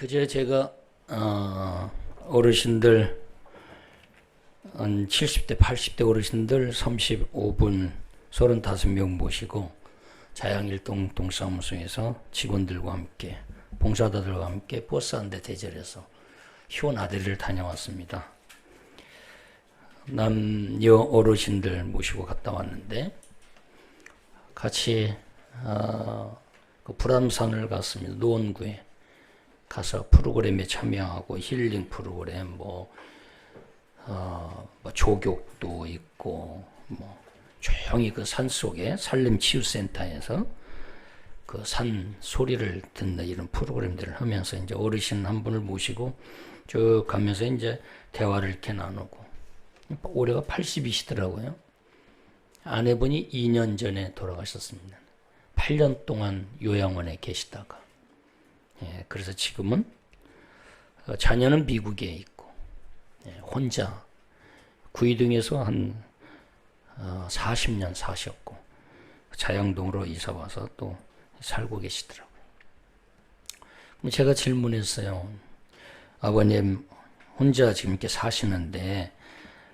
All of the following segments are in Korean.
그제 제가 어르신들 한 70대 80대 어르신들 35분 35명 모시고 자양일동 동사무소에서 직원들과 함께 봉사자들과 함께 버스 한 대 대절해서 효나대를 다녀왔습니다. 남녀 어르신들 모시고 갔다 왔는데 같이 그 불암산을 갔습니다. 노원구에 가서 프로그램에 참여하고 힐링 프로그램 뭐 조격도 있고 조용히 그 산속에 산림치유센터에서 그 산 소리를 듣는 이런 프로그램들을 하면서 이제 어르신 한 분을 모시고 쭉 가면서 이제 대화를 이렇게 나누고, 올해가 80이시더라고요. 아내분이 2년 전에 돌아가셨습니다. 8년 동안 요양원에 계시다가, 그래서 지금은 자녀는 미국에 있고, 혼자 구이동에서 한 40년 사셨고 자양동으로 이사 와서 또 살고 계시더라고요. 제가 질문했어요. 아버님 혼자 지금 이렇게 사시는데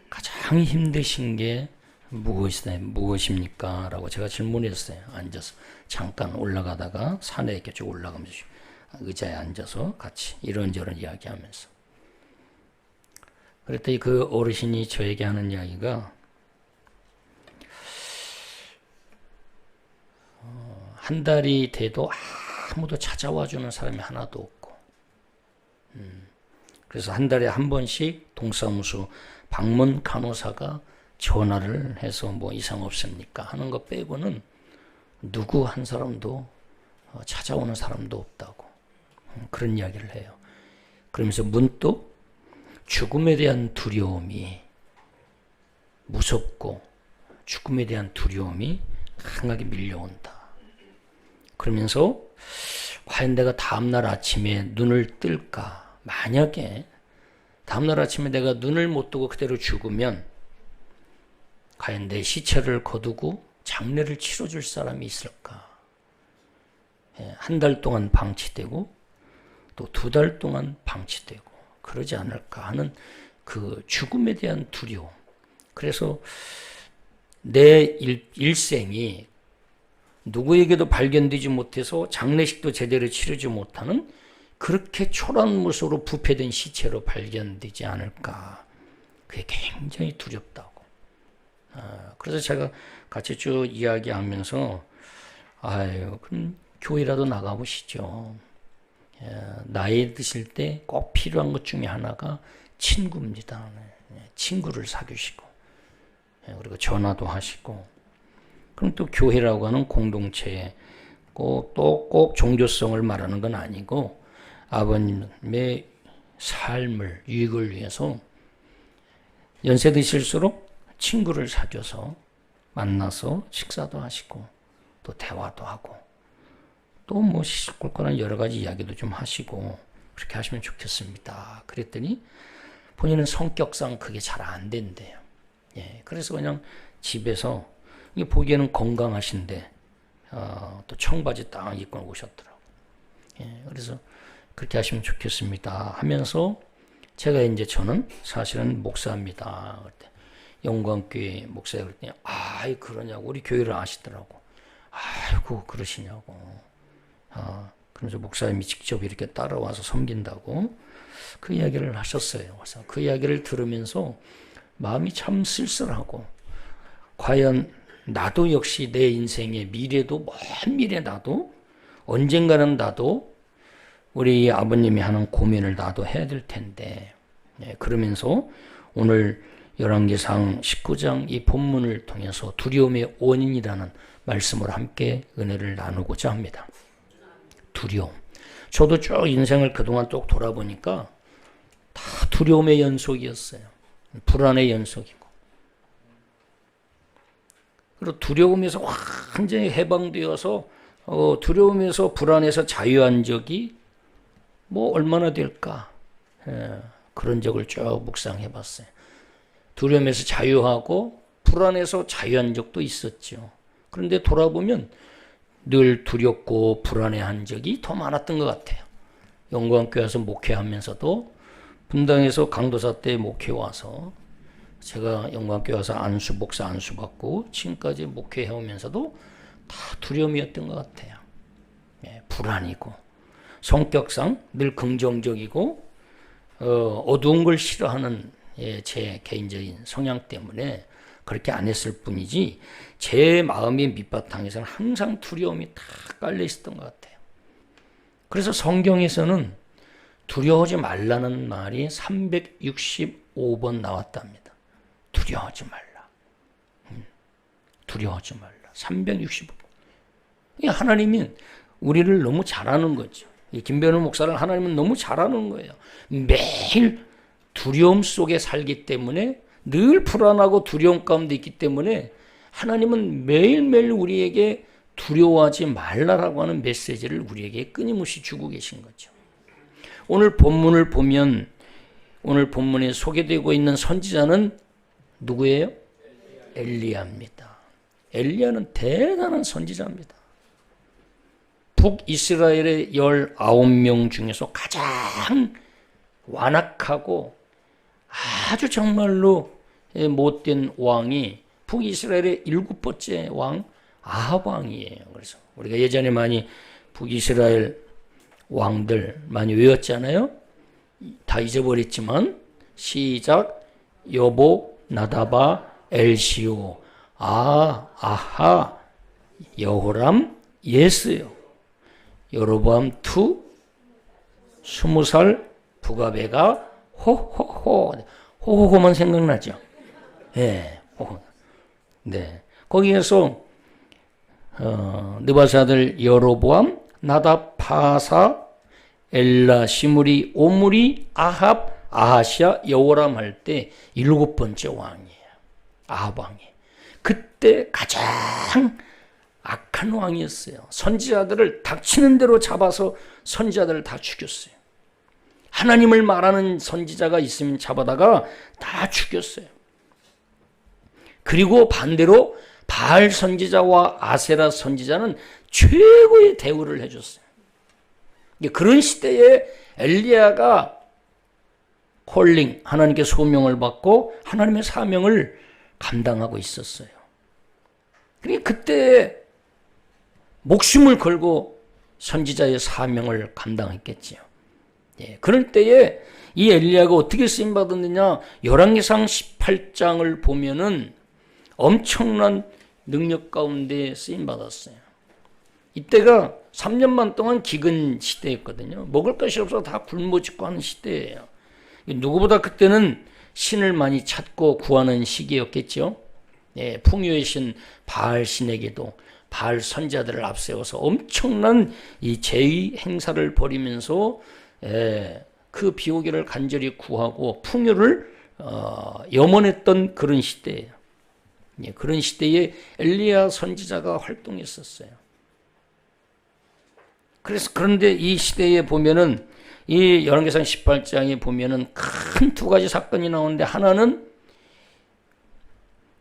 가장 힘드신 게 무엇입니까? 라고 제가 질문했어요. 앉아서 잠깐 올라가다가 산에 이렇게 쭉 올라가면서 의자에 앉아서 같이 이런저런 이야기하면서, 그랬더니 그 어르신이 저에게 하는 이야기가 한 달이 돼도 아무도 찾아와 주는 사람이 하나도 없고, 그래서 한 달에 한 번씩 동사무소 방문 간호사가 전화를 해서 뭐 이상 없습니까 하는 거 빼고는 누구 한 사람도 찾아오는 사람도 없다고, 그런 이야기를 해요. 그러면서 문득 죽음에 대한 두려움이, 무섭고 죽음에 대한 두려움이 강하게 밀려온다. 그러면서 과연 내가 다음날 아침에 눈을 뜰까? 만약에 다음날 아침에 내가 눈을 못 뜨고 그대로 죽으면 과연 내 시체를 거두고 장례를 치러줄 사람이 있을까? 한 달 동안 방치되고 또 2달 동안 방치되고 그러지 않을까 하는 그 죽음에 대한 두려움. 그래서 내 일생이 누구에게도 발견되지 못해서 장례식도 제대로 치르지 못하는 그렇게 초라한 모습으로 부패된 시체로 발견되지 않을까. 그게 굉장히 두렵다고. 그래서 제가 같이 쭉 이야기하면서 그럼 교회라도 나가보시죠. 나이 드실 때 꼭 필요한 것 중에 하나가 친구입니다. 친구를 사귀시고, 그리고 전화도 하시고, 그럼 또 교회라고 하는 공동체에 또 꼭 종교성을 말하는 건 아니고 아버님의 삶을, 유익을 위해서 연세 드실수록 친구를 사귀어서 만나서 식사도 하시고 또 대화도 하고 또 뭐 시시콜콜한 여러 가지 이야기도 좀 하시고 그렇게 하시면 좋겠습니다. 그랬더니 본인은 성격상 그게 잘 안 된대요. 그래서 그냥 집에서, 보기에는 건강하신데 또 청바지 딱 입고 오셨더라고요. 그래서 그렇게 하시면 좋겠습니다 하면서 제가 이제 저는 사실은 목사입니다. 그때 영광교회 목사에 그랬더니 그러냐고, 우리 교회를 아시더라고. 아이고 그러시냐고. 그래서 목사님이 직접 이렇게 따라와서 섬긴다고 그 이야기를 하셨어요. 그래서 그 이야기를 들으면서 마음이 참 쓸쓸하고, 과연 나도 역시 내 인생의 미래도, 먼 미래 나도 언젠가는 나도 우리 아버님이 하는 고민을 나도 해야 될 텐데, 그러면서 오늘 열왕기상 19장 이 본문을 통해서 두려움의 원인이라는 말씀을 함께 은혜를 나누고자 합니다. 두려움. 저도 쭉 인생을 그동안 쭉 돌아보니까 다 두려움의 연속이었어요. 불안의 연속이고. 그리고 두려움에서 완전히 해방되어서 두려움에서, 불안에서 자유한 적이 뭐 얼마나 될까? 그런 적을 쭉 묵상해 봤어요. 두려움에서 자유하고 불안에서 자유한 적도 있었죠. 그런데 돌아보면 늘 두렵고 불안해한 적이 더 많았던 것 같아요. 영광교회 와서 목회하면서도 분당에서 강도사 때 목회 와서 제가 영광교회 와서 목사 안수 받고 지금까지 목회해 오면서도 다 두려움이었던 것 같아요. 불안이고 성격상 늘 긍정적이고 어두운 걸 싫어하는 제 개인적인 성향 때문에 그렇게 안 했을 뿐이지 제 마음의 밑바탕에서는 항상 두려움이 다 깔려 있었던 것 같아요. 그래서 성경에서는 두려워하지 말라는 말이 365번 나왔답니다. 두려워하지 말라. 두려워하지 말라. 365번. 하나님이 우리를 너무 잘하는 거죠. 김변호 목사를 하나님은 너무 잘하는 거예요. 매일 두려움 속에 살기 때문에 늘 불안하고 두려움 가운데 있기 때문에 하나님은 매일매일 우리에게 두려워하지 말라라고 하는 메시지를 우리에게 끊임없이 주고 계신 거죠. 오늘 본문을 보면 오늘 본문에 소개되고 있는 선지자는 누구예요? 엘리야입니다. 엘리야는 대단한 선지자입니다. 북이스라엘의 19명 중에서 가장 완악하고 아주 정말로 못된 왕이 북이스라엘의 7번째 왕 아합 왕이에요. 그래서 우리가 예전에 많이 북이스라엘 왕들 많이 외웠잖아요. 다 잊어버렸지만 시작 여보 나다바 엘시오 아하 여호람 예스요 여로보암 투 20살 부가베가 호호호만 생각나죠. 예, 네. 거기에서 느바스 아들 여로보암, 나답, 바사, 엘라, 시므리, 오므리, 아합, 아하시아, 여호람 할 때 7번째 왕이에요. 아합 왕이. 그때 가장 악한 왕이었어요. 선지자들을 닥치는 대로 잡아서 선지자들을 다 죽였어요. 하나님을 말하는 선지자가 있으면 잡아다가 다 죽였어요. 그리고 반대로 바알 선지자와 아세라 선지자는 최고의 대우를 해줬어요. 그런 시대에 엘리야가 콜링, 하나님께 소명을 받고 하나님의 사명을 감당하고 있었어요. 그러니까 그때 목숨을 걸고 선지자의 사명을 감당했겠지요. 예, 그럴 때에 이 엘리야가 어떻게 쓰임받았느냐? 열왕기상 18장을 보면은 엄청난 능력 가운데 쓰임받았어요. 이때가 3년만 동안 기근 시대였거든요. 먹을 것이 없어서 다 굶어 죽고 하는 시대예요. 누구보다 그때는 신을 많이 찾고 구하는 시기였겠죠. 예, 풍요의 신 바알 신에게도 바알 선지자들을 앞세워서 엄청난 이 제의 행사를 벌이면서 그 비오기를 간절히 구하고 풍요를 염원했던 그런 시대예요. 예, 그런 시대에 엘리야 선지자가 활동했었어요. 그런데 이 시대에 보면은 이 열왕기상 18장에 보면은 큰 두 가지 사건이 나오는데 하나는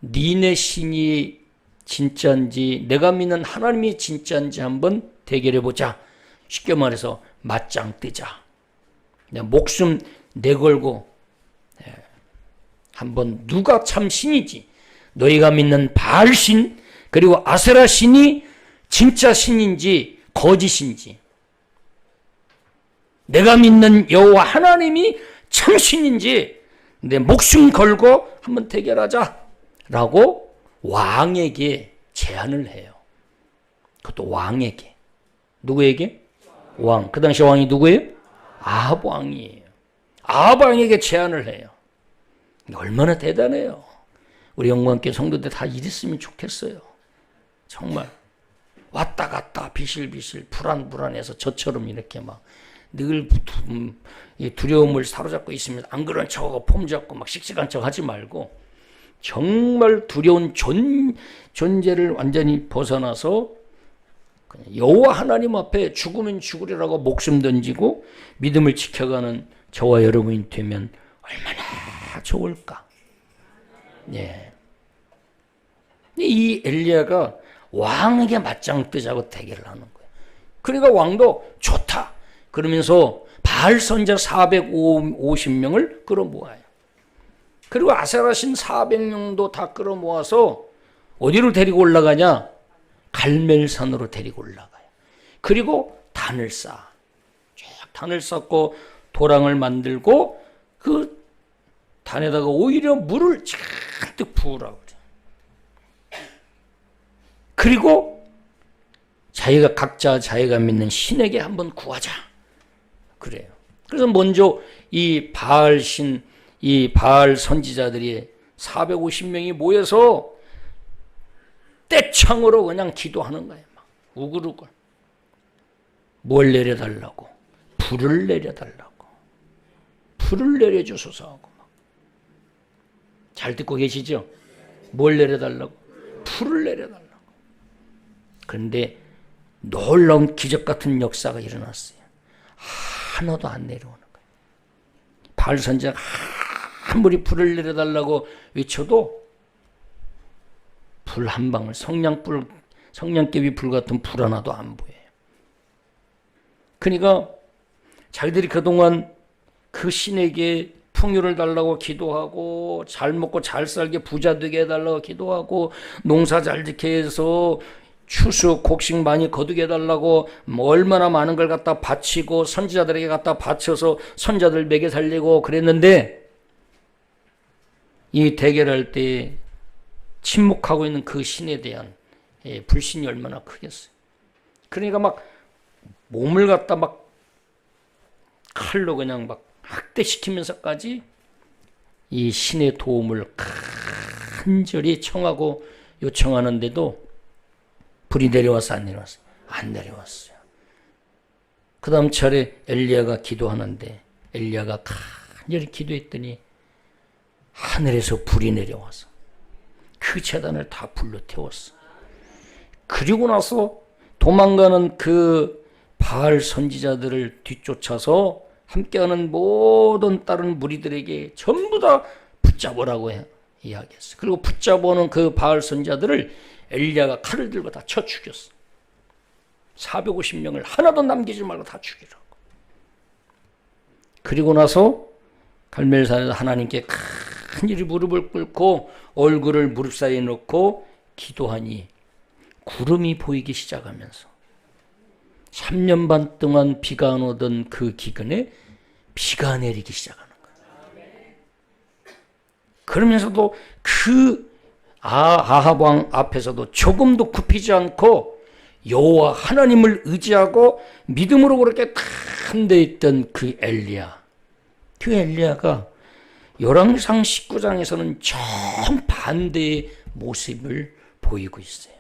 니네 신이 진짜인지 내가 믿는 하나님이 진짜인지 한번 대결해보자. 쉽게 말해서 맞짱 뜨자. 목숨 내걸고 한번 누가 참 신이지 너희가 믿는 바알 신 그리고 아세라 신이 진짜 신인지 거짓인지 내가 믿는 여호와 하나님이 참 신인지 내 목숨 걸고 한번 대결하자 라고 왕에게 제안을 해요. 그것도 왕에게. 누구에게? 왕. 그 당시 왕이 누구예요? 아합 왕이에요. 아합 왕에게 제안을 해요. 얼마나 대단해요. 우리 영광교회 성도들 다 이랬으면 좋겠어요. 정말 왔다 갔다 비실비실 불안해서 저처럼 이렇게 막 늘 두려움을 사로잡고 있으면 안 그런 척하고 폼 잡고 막 씩씩한 척 하지 말고 정말 두려운 존재를 완전히 벗어나서 여호와 하나님 앞에 죽으면 죽으리라고 목숨 던지고 믿음을 지켜가는 저와 여러분이 되면 얼마나 좋을까. 예. 이 엘리야가 왕에게 맞짱 뜨자고 대결을 하는 거예요. 그러니까 왕도 좋다. 그러면서 바알 선지자 450명을 끌어모아요. 그리고 아세라 신 400명도 다 끌어모아서 어디로 데리고 올라가냐? 갈멜산으로 데리고 올라가요. 그리고 단을 쌓아. 쭉 단을 쌓고 도랑을 만들고 그 단에다가 오히려 물을 잔뜩 부으라고 그래요. 그리고 각자 자기가 믿는 신에게 한번 구하자. 그래요. 그래서 먼저 이 바알 선지자들이 450명이 모여서 떼창으로 그냥 기도하는 거예요. 막 우글우글. 뭘 내려달라고? 불을 내려달라고. 불을 내려주소서 하고 막. 잘 듣고 계시죠? 뭘 내려달라고? 불을 내려달라고. 그런데 놀라운 기적 같은 역사가 일어났어요. 하나도 안 내려오는 거예요. 바알 선지자가 아무리 불을 내려달라고 외쳐도 불 한 방울, 성냥개비 불 같은 불 하나도 안 보여요. 그러니까 자기들이 그동안 그 신에게 풍요를 달라고 기도하고 잘 먹고 잘 살게 부자 되게 해달라고 기도하고 농사 잘 짓게 해서 추수 곡식 많이 거두게 해달라고 얼마나 많은 걸 갖다 바치고 선지자들에게 갖다 바쳐서 선자들 먹여 살리고 그랬는데 이 대결할 때 침묵하고 있는 그 신에 대한 불신이 얼마나 크겠어요. 그러니까 막 몸을 갖다 막 칼로 그냥 막 학대시키면서까지 이 신의 도움을 간절히 청하고 요청하는데도 불이 내려왔어 안 내려왔어요? 안 내려왔어요. 그 다음 차례 엘리야가 기도하는데 엘리야가 간절히 기도했더니 하늘에서 불이 내려와서 그 제단을 다 불로 태웠어. 그리고 나서 도망가는 그 바알 선지자들을 뒤쫓아서 함께하는 모든 다른 무리들에게 전부 다 붙잡으라고 이야기했어. 그리고 붙잡아오는 그 바알 선지자들을 엘리야가 칼을 들고 다 쳐 죽였어. 450명을 하나도 남기지 말고 다 죽이라고. 그리고 나서 갈멜산에서 하나님께 간절히 무릎을 꿇고 얼굴을 무릎 사이에 놓고 기도하니 구름이 보이기 시작하면서 3년 반 동안 비가 안 오던 그 기근에 비가 내리기 시작하는 거예요. 그러면서도 그 아합 왕 앞에서도 조금도 굽히지 않고 여호와 하나님을 의지하고 믿음으로 그렇게 탄데 있던 그 엘리야. 그 엘리야가 열왕기상 19장에서는 정반대의 모습을 보이고 있어요.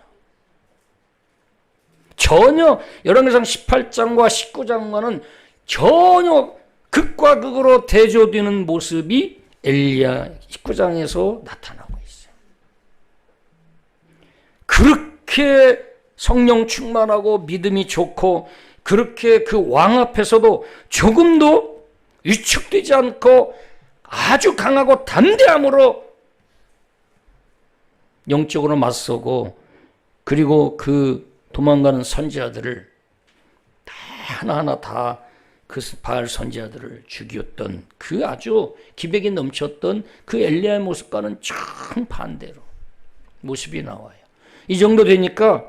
전혀 열왕기상 18장과 19장과는 전혀 극과 극으로 대조되는 모습이 엘리야 19장에서 나타나고 있어요. 그렇게 성령 충만하고 믿음이 좋고 그렇게 그 왕 앞에서도 조금도 위축되지 않고 아주 강하고 담대함으로 영적으로 맞서고 그리고 그 도망가는 선지자들을 다 하나하나 다 그 바알 선지자들을 죽였던 그 아주 기백이 넘쳤던 그 엘리야의 모습과는 정반대로 모습이 나와요. 이 정도 되니까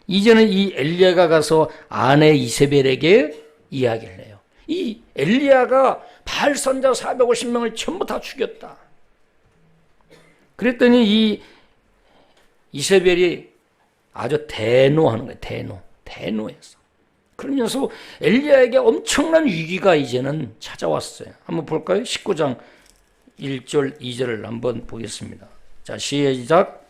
이제는 이 엘리야가 가서 아내 이세벨에게 이야기를 해요. 이 엘리야가 바알 선지자 450명을 전부 다 죽였다. 그랬더니 이 이세벨이 아주 대노하는 거예요. 대노해서. 그러면서 엘리야에게 엄청난 위기가 이제는 찾아왔어요. 한번 볼까요? 19장 1절 2절을 한번 보겠습니다. 자, 시작.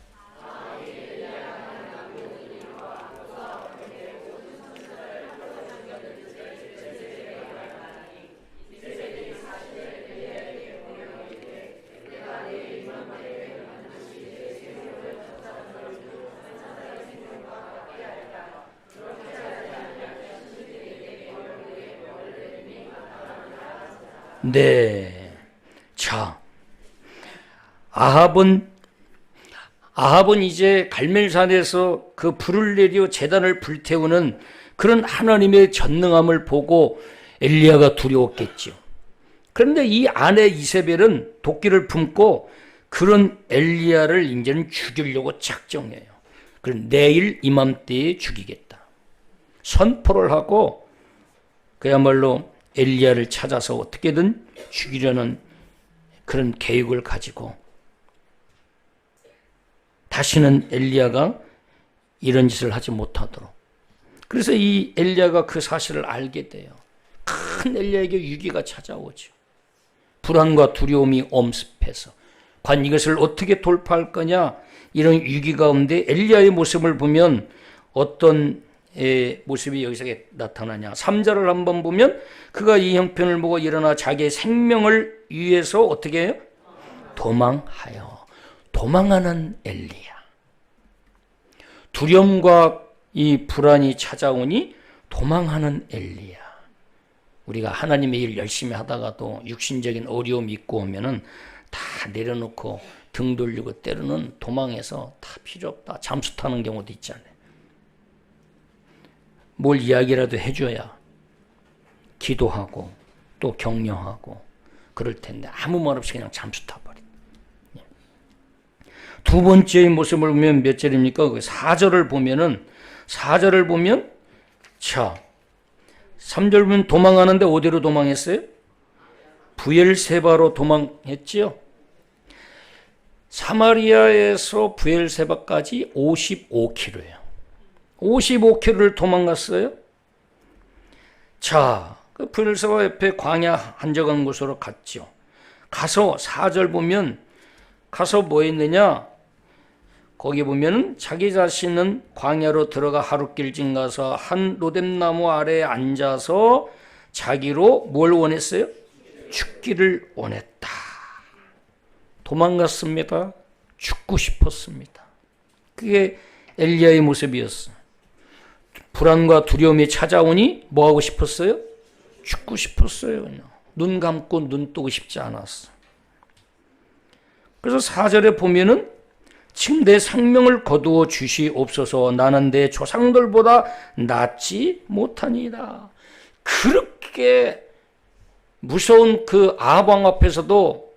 네. 자, 아합은 이제 갈멜산에서 그 불을 내려 제단을 불태우는 그런 하나님의 전능함을 보고 엘리야가 두려웠겠죠. 그런데 이 아내 이세벨은 도끼를 품고 그런 엘리야를 이제는 죽이려고 작정해요. 그럼 내일 이맘때에 죽이겠다. 선포를 하고 그야말로 엘리야를 찾아서 어떻게든 죽이려는 그런 계획을 가지고 다시는 엘리야가 이런 짓을 하지 못하도록. 그래서 이 엘리야가 그 사실을 알게 돼요. 큰 엘리야에게 위기가 찾아오죠. 불안과 두려움이 엄습해서 과연 이것을 어떻게 돌파할 거냐, 이런 위기 가운데 엘리야의 모습을 보면 어떤 모습이 여기서 나타나냐. 3절을 한번 보면 그가 이 형편을 보고 일어나 자기의 생명을 위해서 어떻게 해요? 도망하여. 도망하는 엘리야. 두려움과 이 불안이 찾아오니 도망하는 엘리야. 우리가 하나님의 일 열심히 하다가도 육신적인 어려움이 있고 오면은 다 내려놓고 등 돌리고 때로는 도망해서 다 필요 없다 잠수 타는 경우도 있잖아요. 뭘 이야기라도 해줘야 기도하고 또 격려하고 그럴 텐데 아무 말 없이 그냥 잠수 타버린. 두 번째의 모습을 보면 몇 절입니까? 4절을 보면은 4절을 보면 자 3절 보면 도망하는데 어디로 도망했어요? 브엘세바로 도망했지요. 사마리아에서 브엘세바까지 55km예요. 55km를 도망갔어요. 자, 그 브엘세바 옆에 광야 한적한 곳으로 갔죠. 가서 4절 보면 가서 뭐 했느냐? 거기 보면은 자기 자신은 광야로 들어가 하룻길 지나서 한 로뎀나무 아래에 앉아서 자기로 뭘 원했어요? 죽기를 원했다. 도망갔습니다. 죽고 싶었습니다. 그게 엘리야의 모습이었어요. 불안과 두려움이 찾아오니 뭐 하고 싶었어요? 죽고 싶었어요. 그냥. 눈 감고 눈 뜨고 싶지 않았어. 그래서 4절에 보면은 지금 내 생명을 거두어 주시옵소서. 나는 내 조상들보다 낫지 못하니이다. 그렇게 무서운 그 아방 앞에서도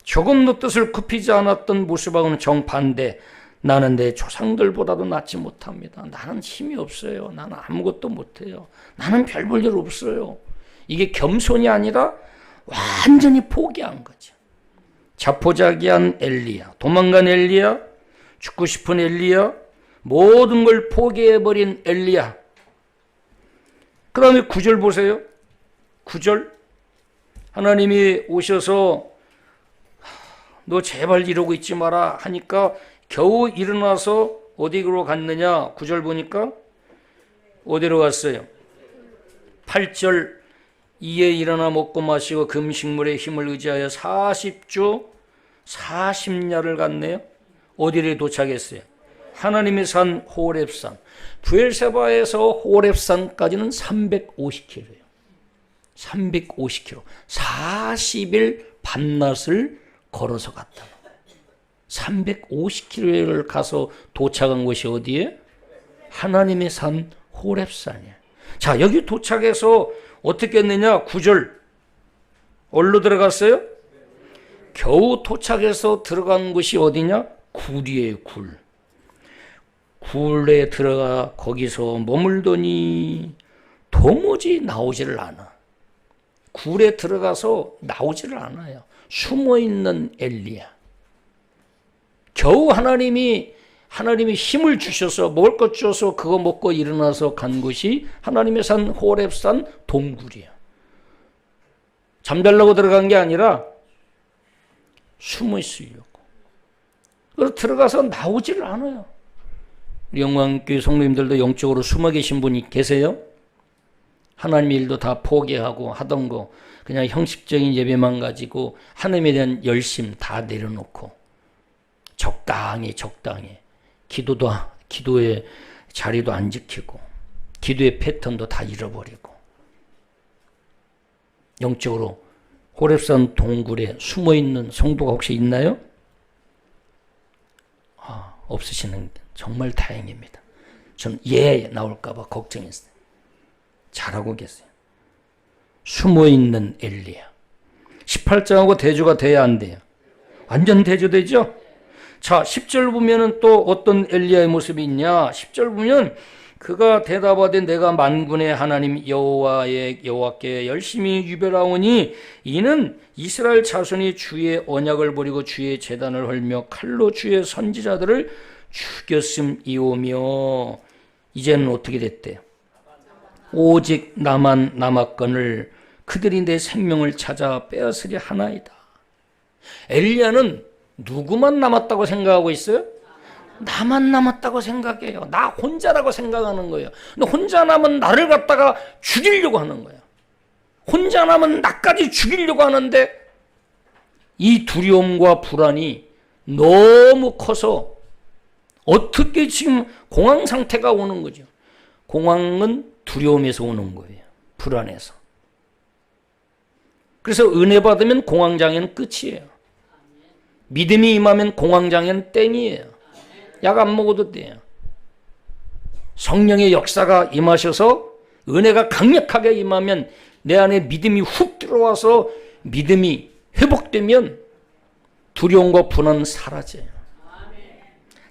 조금도 뜻을 굽히지 않았던 모습하고는 정반대. 나는 내 조상들보다도 낫지 못합니다. 나는 힘이 없어요. 나는 아무것도 못해요. 나는 별 볼 일 없어요. 이게 겸손이 아니라 완전히 포기한 거죠. 자포자기한 엘리야, 도망간 엘리야, 죽고 싶은 엘리야, 모든 걸 포기해버린 엘리야. 그 다음에 9절 보세요. 9절 하나님이 오셔서 너 제발 이러고 있지 마라 하니까 겨우 일어나서 어디로 갔느냐. 9절 보니까 어디로 갔어요? 8절 이에 일어나 먹고 마시고 금식물의 힘을 의지하여 40주 40야를 갔네요. 어디를 도착했어요? 하나님의 산 호렙산. 브엘세바에서 호렙산까지는 350km예요. 350km. 40일 밤낮을 걸어서 갔다. 350km를 가서 도착한 곳이 어디에? 하나님의 산 호렙산이에요. 자, 여기 도착해서 어떻게 했느냐? 9절. 어디로 들어갔어요? 겨우 도착해서 들어간 곳이 어디냐? 굴이에요, 굴. 굴에 들어가 거기서 머물더니 도무지 나오지를 않아. 굴에 들어가서 나오지를 않아요. 숨어있는 엘리야. 겨우 하나님이 힘을 주셔서 먹을 것 주셔서 그거 먹고 일어나서 간 곳이 하나님의 산 호렙산 동굴이야. 잠자려고 들어간 게 아니라 숨어 있으려고. 그래서 들어가서 나오지를 않아요. 영광교회 성도님들도 영적으로 숨어 계신 분이 계세요? 하나님의 일도 다 포기하고 하던 거 그냥 형식적인 예배만 가지고 하나님에 대한 열심 다 내려놓고 적당히 기도의 자리도 안 지키고 기도의 패턴도 다 잃어버리고 영적으로 호렙산 동굴에 숨어있는 성도가 혹시 있나요? 없으시는 정말 다행입니다. 전 나올까 봐 걱정했어요. 잘하고 계세요. 숨어있는 엘리야. 18장하고 대조가 돼야 안 돼요? 완전 대조되죠? 자, 10절 보면은 또 어떤 엘리야의 모습이 있냐? 10절 보면 그가 대답하되 내가 만군의 하나님 여호와께 열심히 유별하오니 이는 이스라엘 자손이 주의 언약을 버리고 주의 제단을 헐며 칼로 주의 선지자들을 죽였음이오며. 이제는 어떻게 됐대요? 오직 나만 남았거늘 그들이 내 생명을 찾아 빼앗으려 하나이다. 엘리야는 누구만 남았다고 생각하고 있어요? 나만 남았다고 생각해요. 나 혼자라고 생각하는 거예요. 근데 혼자 남은 나를 갖다가 죽이려고 하는 거예요. 혼자 남은 나까지 죽이려고 하는데 이 두려움과 불안이 너무 커서 어떻게 지금 공황 상태가 오는 거죠. 공황은 두려움에서 오는 거예요. 불안해서. 그래서 은혜 받으면 공황장애는 끝이에요. 믿음이 임하면 공황장애는 땡이에요. 약 안 먹어도 돼요. 성령의 역사가 임하셔서 은혜가 강력하게 임하면 내 안에 믿음이 훅 들어와서 믿음이 회복되면 두려움과 불안은 사라져요.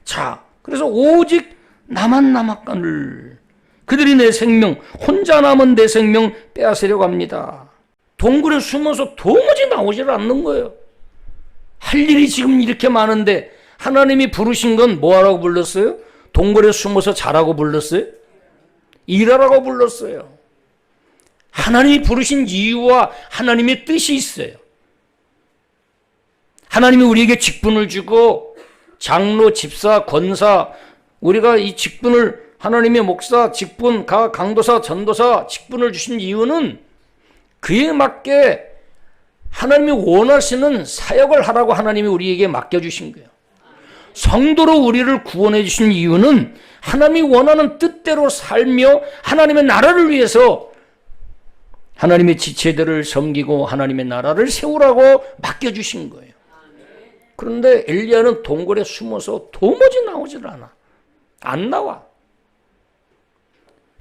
자, 그래서 오직 나만 남았거늘 그들이 내 생명, 혼자 남은 내 생명 빼앗으려고 합니다. 동굴에 숨어서 도무지 나오질 않는 거예요. 할 일이 지금 이렇게 많은데 하나님이 부르신 건 뭐하라고 불렀어요? 동굴에 숨어서 자라고 불렀어요? 일하라고 불렀어요. 하나님이 부르신 이유와 하나님의 뜻이 있어요. 하나님이 우리에게 직분을 주고 장로, 집사, 권사, 우리가 이 직분을 하나님의 목사, 직분, 강도사, 전도사 직분을 주신 이유는 그에 맞게 하나님이 원하시는 사역을 하라고 하나님이 우리에게 맡겨주신 거예요. 성도로 우리를 구원해 주신 이유는 하나님이 원하는 뜻대로 살며 하나님의 나라를 위해서 하나님의 지체들을 섬기고 하나님의 나라를 세우라고 맡겨주신 거예요. 그런데 엘리야는 동굴에 숨어서 도무지 나오질 않아. 안 나와.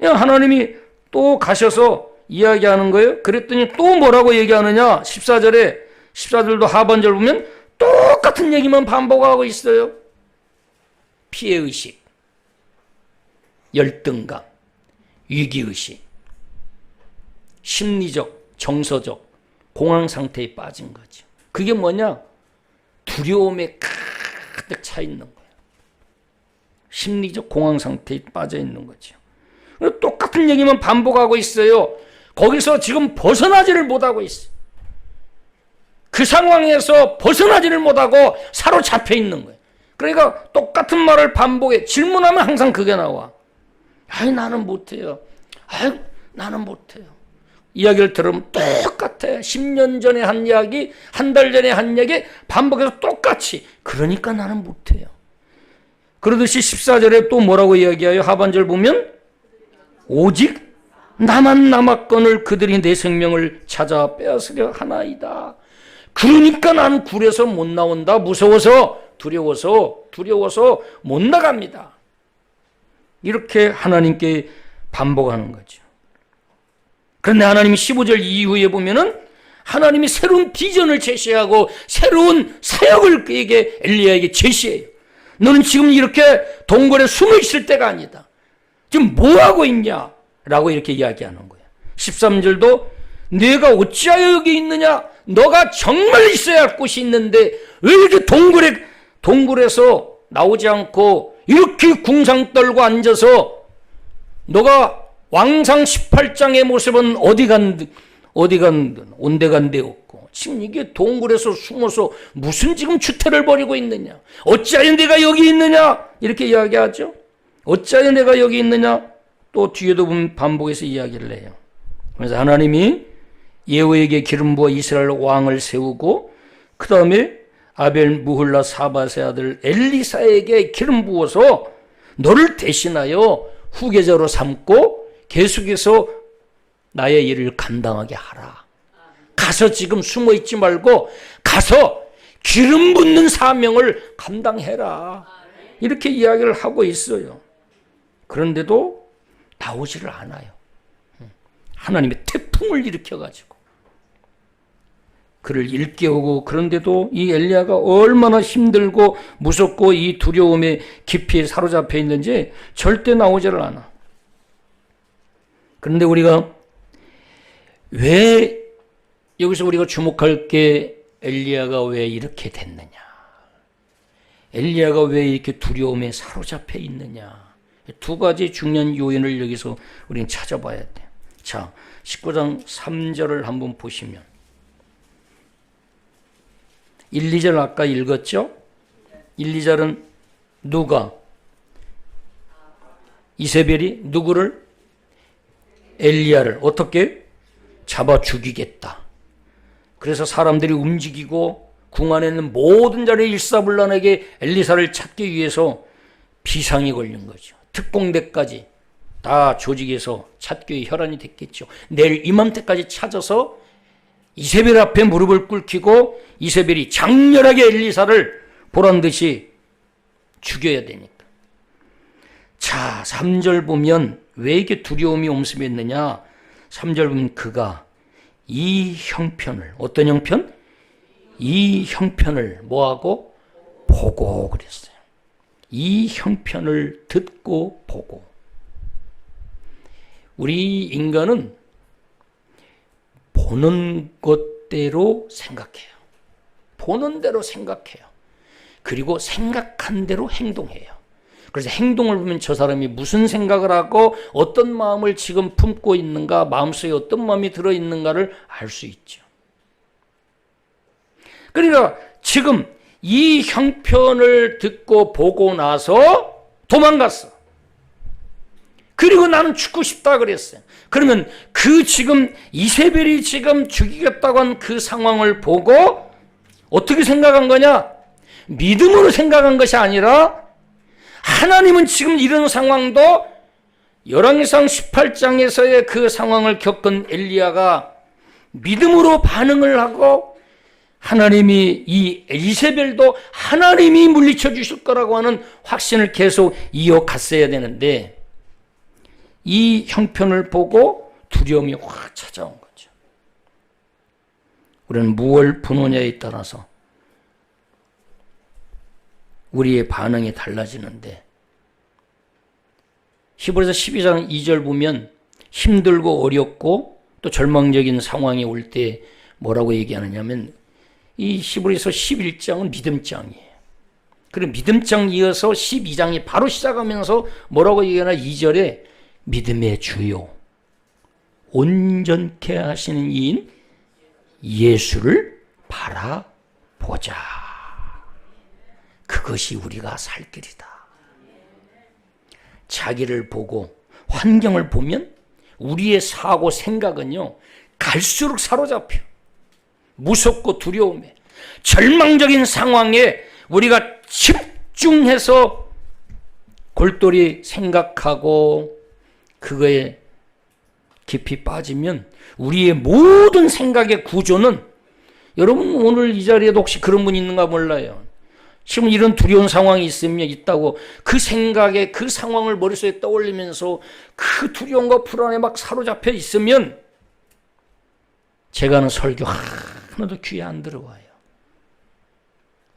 하나님이 또 가셔서 이야기하는 거예요. 그랬더니 또 뭐라고 얘기하느냐? 14절도 하반절 보면 똑같은 얘기만 반복하고 있어요. 피해의식, 열등감, 위기의식, 심리적, 정서적 공황 상태에 빠진 거죠. 그게 뭐냐? 두려움에 가득 차 있는 거예요. 심리적 공황 상태에 빠져 있는 거죠. 똑같은 얘기만 반복하고 있어요. 거기서 지금 벗어나지를 못하고 있어요. 그 상황에서 벗어나지를 못하고 사로잡혀 있는 거예요. 그러니까 똑같은 말을 반복해. 질문하면 항상 그게 나와. 아이, 나는 못해요. 아이, 나는 못해요. 이야기를 들으면 똑같아. 10년 전에 한 이야기, 한 달 전에 한 이야기 반복해서 똑같이. 그러니까 나는 못해요. 그러듯이 14절에 또 뭐라고 이야기해요? 하반절 보면 오직 나만 남았거늘 그들이 내 생명을 찾아 빼앗으려 하나이다. 그러니까 난 굴에서 못 나온다. 무서워서, 두려워서 못 나갑니다. 이렇게 하나님께 반복하는 거죠. 그런데 하나님이 15절 이후에 보면은 하나님이 새로운 비전을 제시하고 새로운 사역을 그에게 엘리야에게 제시해요. 너는 지금 이렇게 동굴에 숨어 있을 때가 아니다. 지금 뭐하고 있냐? 라고 이렇게 이야기하는 거예요. 13절도 내가 어찌하여 여기 있느냐? 너가 정말 있어야 할 곳이 있는데 왜 이렇게 동굴에서 나오지 않고 이렇게 궁상 떨고 앉아서 너가 왕상 18장의 모습은 어디 간 온데간데 없고 지금 이게 동굴에서 숨어서 무슨 지금 추태를 벌이고 있느냐? 어찌하여 내가 여기 있느냐? 이렇게 이야기하죠. 어찌하여 내가 여기 있느냐? 또 뒤에도 보면 반복해서 이야기를 해요. 그래서 하나님이 예후에게 기름 부어 이스라엘 왕을 세우고 그 다음에 아벨 무훌라 사바세 아들 엘리사에게 기름 부어서 너를 대신하여 후계자로 삼고 계속해서 나의 일을 감당하게 하라. 가서 지금 숨어 있지 말고 가서 기름 붓는 사명을 감당해라. 이렇게 이야기를 하고 있어요. 그런데도 나오지를 않아요. 하나님의 태풍 열풍을 일으켜가지고 그를 일깨우고, 그런데도 이 엘리야가 얼마나 힘들고 무섭고 이 두려움에 깊이 사로잡혀 있는지 절대 나오지를 않아. 그런데 우리가 왜 여기서 우리가 주목할 게 엘리야가 왜 이렇게 됐느냐, 엘리야가 왜 이렇게 두려움에 사로잡혀 있느냐, 두 가지 중요한 요인을 여기서 우리는 찾아봐야 돼. 자, 19장 3절을 한번 보시면 1, 2절 아까 읽었죠? 1, 2절은 누가? 이세벨이 누구를? 엘리야를 어떻게? 잡아 죽이겠다. 그래서 사람들이 움직이고 궁 안에 있는 모든 자리에 일사불란하게 엘리사를 찾기 위해서 비상이 걸린 거죠. 특공대까지 다 조직해서 찾기 혈안이 됐겠죠. 내일 이맘때까지 찾아서 이세벨 앞에 무릎을 꿇히고 이세벨이 장렬하게 엘리사를 보란듯이 죽여야 되니까. 자, 3절 보면 왜 이렇게 두려움이 엄습했느냐. 3절 보면 그가 이 형편을, 어떤 형편? 이 형편을 뭐하고? 보고 그랬어요. 이 형편을 듣고 보고. 우리 인간은 보는 것대로 생각해요. 보는 대로 생각해요. 그리고 생각한 대로 행동해요. 그래서 행동을 보면 저 사람이 무슨 생각을 하고 어떤 마음을 지금 품고 있는가, 마음속에 어떤 마음이 들어있는가를 알 수 있죠. 그러니까 지금 이 형편을 듣고 보고 나서 도망갔어. 그리고 나는 죽고 싶다 그랬어요. 그러면 그 지금 이세벨이 지금 죽이겠다고 한 그 상황을 보고 어떻게 생각한 거냐? 믿음으로 생각한 것이 아니라 하나님은 지금 이런 상황도 열왕기상 18장에서의 그 상황을 겪은 엘리야가 믿음으로 반응을 하고 하나님이 이 이세벨도 하나님이 물리쳐 주실 거라고 하는 확신을 계속 이어갔어야 되는데 이 형편을 보고 두려움이 확 찾아온 거죠. 우리는 무엇을 보느냐에 따라서 우리의 반응이 달라지는데 히브리서 12장 2절 보면 힘들고 어렵고 또 절망적인 상황이 올 때 뭐라고 얘기하느냐면 이 히브리서 11장은 믿음장이에요. 그리고 믿음장 이어서 12장이 바로 시작하면서 뭐라고 얘기하나 2절에 믿음의 주요 온전케 하시는 이인 예수를 바라보자. 그것이 우리가 살 길이다. 자기를 보고 환경을 보면 우리의 사고 생각은요 갈수록 사로잡혀. 무섭고 두려움에 절망적인 상황에 우리가 집중해서 골똘히 생각하고 그거에 깊이 빠지면 우리의 모든 생각의 구조는, 여러분 오늘 이 자리에도 혹시 그런 분 있는가 몰라요. 지금 이런 두려운 상황이 있다고 그 생각에 그 상황을 머릿속에 떠올리면서 그 두려움과 불안에 막 사로잡혀 있으면 제가 하는 설교 하나도 귀에 안 들어와요.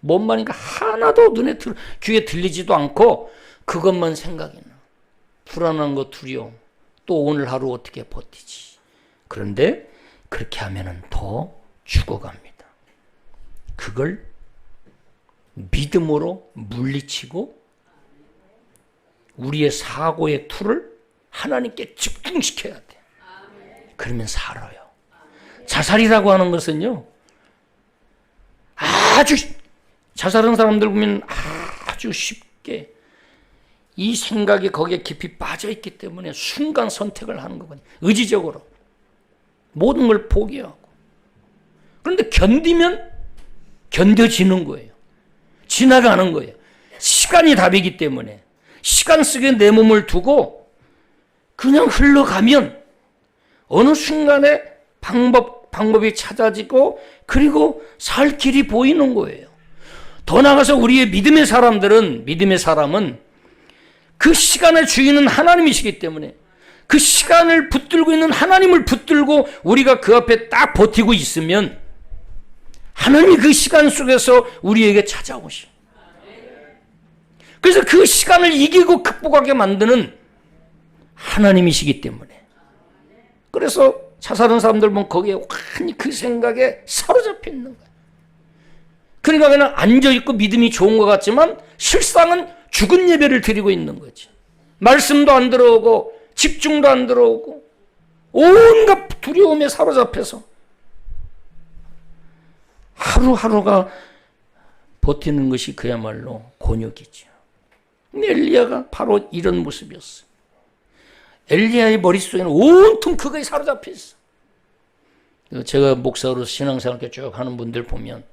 뭔 말인가 하나도 귀에 들리지도 않고 그것만 생각이 나. 불안한 거, 두려움. 또 오늘 하루 어떻게 버티지. 그런데 그렇게 하면은 더 죽어갑니다. 그걸 믿음으로 물리치고 우리의 사고의 틀을 하나님께 집중시켜야 돼. 그러면 살아요. 자살이라고 하는 것은요, 아주 자살한 사람들 보면 아주 쉽게 이 생각이 거기에 깊이 빠져 있기 때문에 순간 선택을 하는 거거든요. 의지적으로 모든 걸 포기하고. 그런데 견디면 견뎌지는 거예요. 지나가는 거예요. 시간이 답이기 때문에 시간 속에 내 몸을 두고 그냥 흘러가면 어느 순간에 방법이 찾아지고 그리고 살 길이 보이는 거예요. 더 나아가서 우리의 믿음의 사람은 그 시간의 주인은 하나님이시기 때문에 그 시간을 붙들고 있는 하나님을 붙들고 우리가 그 앞에 딱 버티고 있으면 하나님이 그 시간 속에서 우리에게 찾아오시. 그래서 그 시간을 이기고 극복하게 만드는 하나님이시기 때문에. 그래서 자살한 사람들 보면 거기에 완전히 그 생각에 사로잡혀 있는 거예요. 그러니까 그냥 앉아있고 믿음이 좋은 것 같지만 실상은 죽은 예배를 드리고 있는 거지. 말씀도 안 들어오고 집중도 안 들어오고 온갖 두려움에 사로잡혀서 하루하루가 버티는 것이 그야말로 곤욕이죠. 근데 엘리야가 바로 이런 모습이었어요. 엘리야의 머릿속에는 온통 그거에 사로잡혀 있어. 제가 목사로서 신앙생활 이렇게 쭉 하는 분들 보면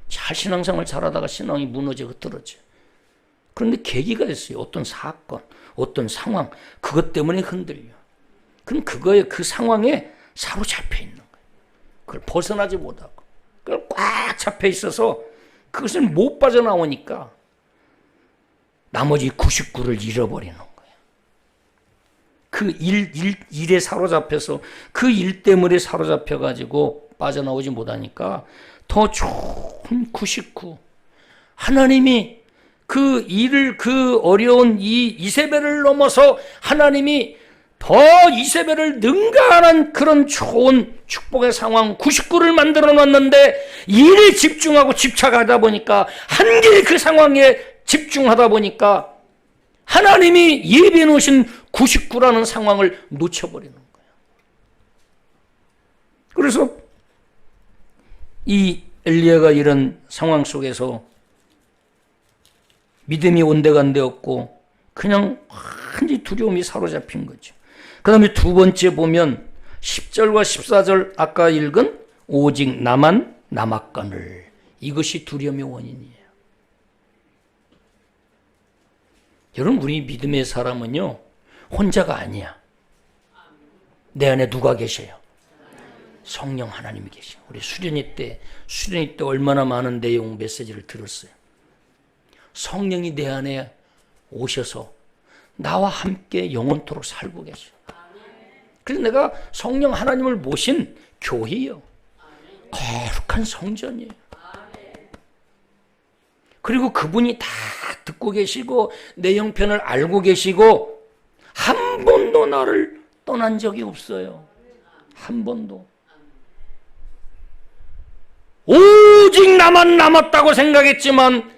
잘 신앙생활 잘하다가 신앙이 무너져 흐트러져. 그런데 계기가 있어요. 어떤 사건, 어떤 상황, 그것 때문에 흔들려. 그럼 그거에 그 상황에 사로잡혀 있는 거예요. 그걸 벗어나지 못하고. 그걸 꽉 잡혀 있어서 그것을 못 빠져나오니까 나머지 99를 잃어버리는 거예요. 그 일에 사로잡혀서 그 일 때문에 사로잡혀가지고 빠져나오지 못하니까 더 좋은 99. 하나님이 그 일을, 그 어려운 이 이세벨을 넘어서 하나님이 더 이세벨을 능가하는 그런 좋은 축복의 상황 99를 만들어 놨는데 일에 집중하고 집착하다 보니까 한계의 그 상황에 집중하다 보니까 하나님이 예비해 놓으신 99라는 상황을 놓쳐버리는 거예요. 그래서 이 엘리야가 이런 상황 속에서 믿음이 온데간데 없고 그냥 완전히 두려움이 사로잡힌 거죠. 그 다음에 두 번째 보면 10절과 14절 아까 읽은 오직 나만 남았거늘, 이것이 두려움의 원인이에요. 여러분, 우리 믿음의 사람은요 혼자가 아니야. 내 안에 누가 계셔요? 성령 하나님이 계셔요. 우리 수련회 때 얼마나 많은 내용 메시지를 들었어요. 성령이 내 안에 오셔서 나와 함께 영원토록 살고 계셔. 그래서 내가 성령 하나님을 모신 교회요, 거룩한 성전이에요. 그리고 그분이 다 듣고 계시고 내 형편을 알고 계시고 한 번도 나를 떠난 적이 없어요. 한 번도. 오직 나만 남았다고 생각했지만